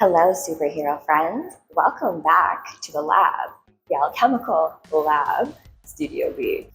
Hello, superhero friends. Welcome back to the lab, the alchemical lab, Studio B.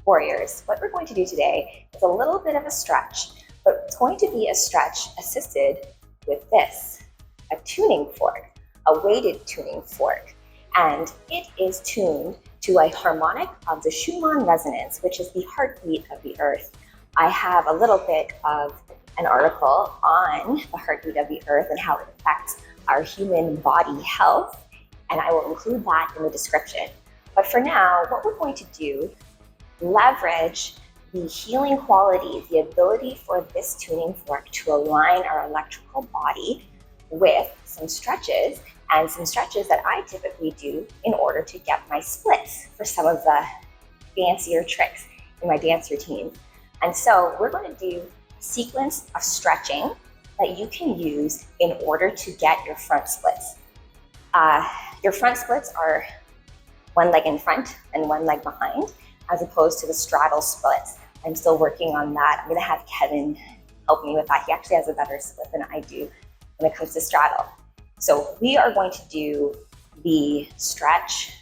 Warriors, what we're going to do today is a little bit of a stretch, but it's going to be a stretch assisted with this, a tuning fork, a weighted tuning fork. And it is tuned to a harmonic of the Schumann Resonance, which is the heartbeat of the earth. I have a little bit of an article on the heartbeat of the earth and how it affects our human body health, and I will include that in the description. But for now, what we're going to do, leverage the healing quality, the ability for this tuning fork to align our electrical body with some stretches, and some stretches that I typically do in order to get my splits for some of the fancier tricks in my dance routines. And so we're going to do a sequence of stretching that you can use in order to get your front splits. Your front splits are one leg in front and one leg behind, as opposed to the straddle splits. I'm still working on that. I'm gonna have Kevin help me with that. He actually has a better split than I do when it comes to straddle. So we are going to do the stretches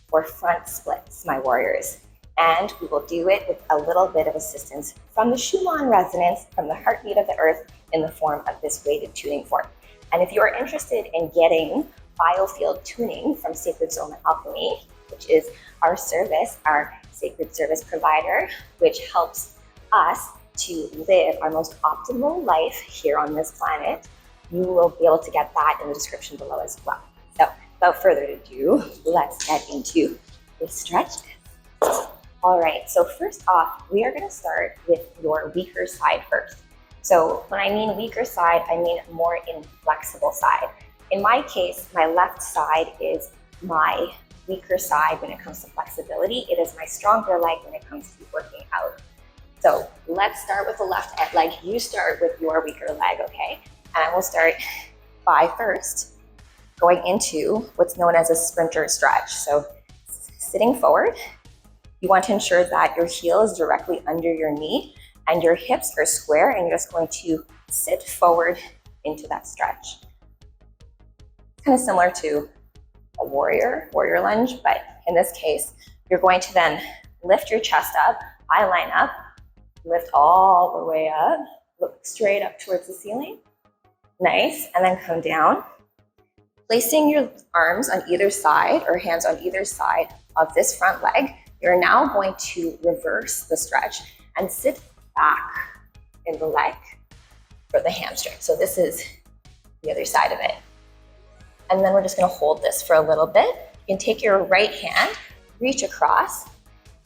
for front splits, my warriors. And we will do it with a little bit of assistance from the Schumann Resonance, from the heartbeat of the earth, in the form of this weighted tuning fork. And if you are interested in getting biofield tuning from Sacred Zone Alchemy, which is our service, our sacred service provider, which helps us to live our most optimal life here on this planet, you will be able to get that in the description below as well. So without further ado, let's get into the stretches. All right, so first off, we are gonna start with your weaker side first. So when I mean weaker side, I mean more inflexible side. In my case, my left side is my weaker side when it comes to flexibility. It is my stronger leg when it comes to working out. So let's start with the left leg. You start with your weaker leg, okay? And I will start by first going into what's known as a sprinter stretch. So sitting forward, you want to ensure that your heel is directly under your knee and your hips are square, and you're just going to sit forward into that stretch. It's kind of similar to a warrior lunge, but in this case, you're going to then lift your chest up, eye line up, lift all the way up, look straight up towards the ceiling. Nice, and then come down. Placing your arms on either side or hands on either side of this front leg, you're now going to reverse the stretch and sit back in the leg for the hamstring. So this is the other side of it. And then we're just gonna hold this for a little bit. You can take your right hand, reach across,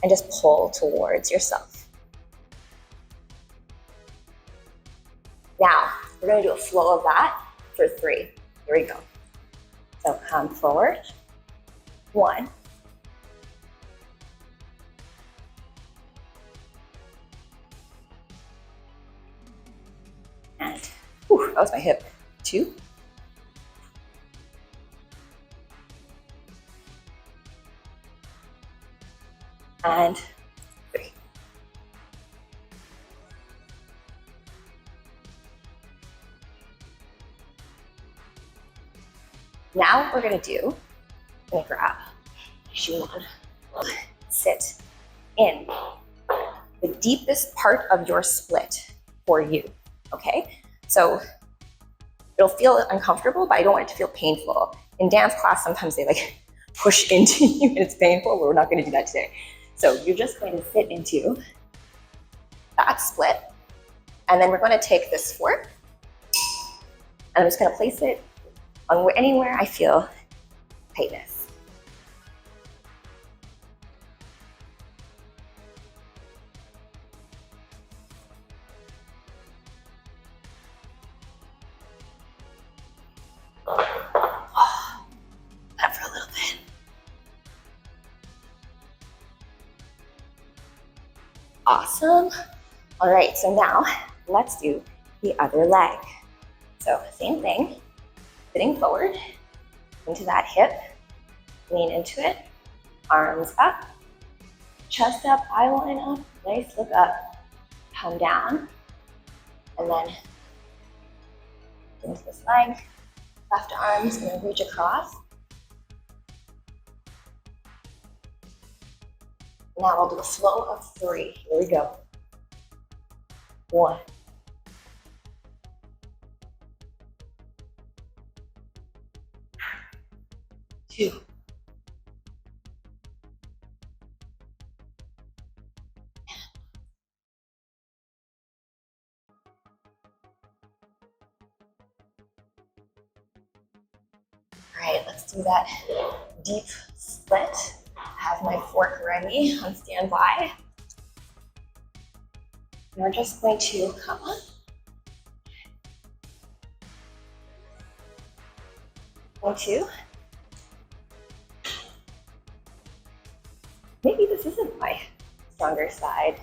and just pull towards yourself. Now, we're gonna do a flow of that for 3. Here we go. So come forward, 1, and that was my hip. 2, and 3. Now what we're gonna do, I'm gonna grab Schumann, sit in the deepest part of your split for you, okay? So it'll feel uncomfortable, but I don't want it to feel painful. In dance class, sometimes they like push into you and it's painful, but we're not gonna do that today. So you're just going to sit into that split, and then we're gonna take this fork, and I'm just gonna place it on anywhere I feel tightness. That for a little bit. Awesome. All right, so now let's do the other leg. So same thing, sitting forward into that hip, lean into it, arms up, chest up, eye line up, nice, look up, come down, and then into this leg. Left arm is going to reach across. Now we'll do a flow of 3. Here we go. 1. 2. 'Alright, let's do that deep split. I have my fork ready on standby. And we're just going to come on. Going to. Maybe this isn't my stronger side.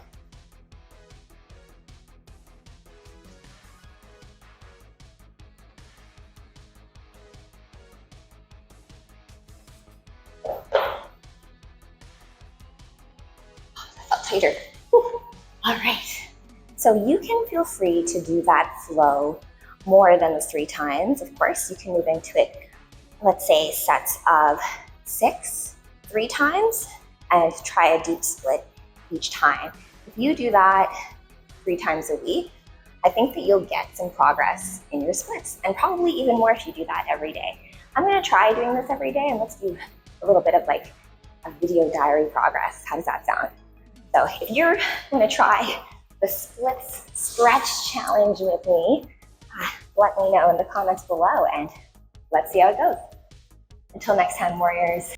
Tighter. Whew. All right. So you can feel free to do that flow more than the 3 times. Of course, you can move into it, let's say sets of 6, 3 times, and try a deep split each time. If you do that 3 times a week, I think that you'll get some progress in your splits, and probably even more if you do that every day. I'm gonna try doing this every day, and let's do a little bit of like a video diary progress. How does that sound? So if you're gonna try the splits stretch challenge with me, let me know in the comments below and let's see how it goes. Until next time, warriors.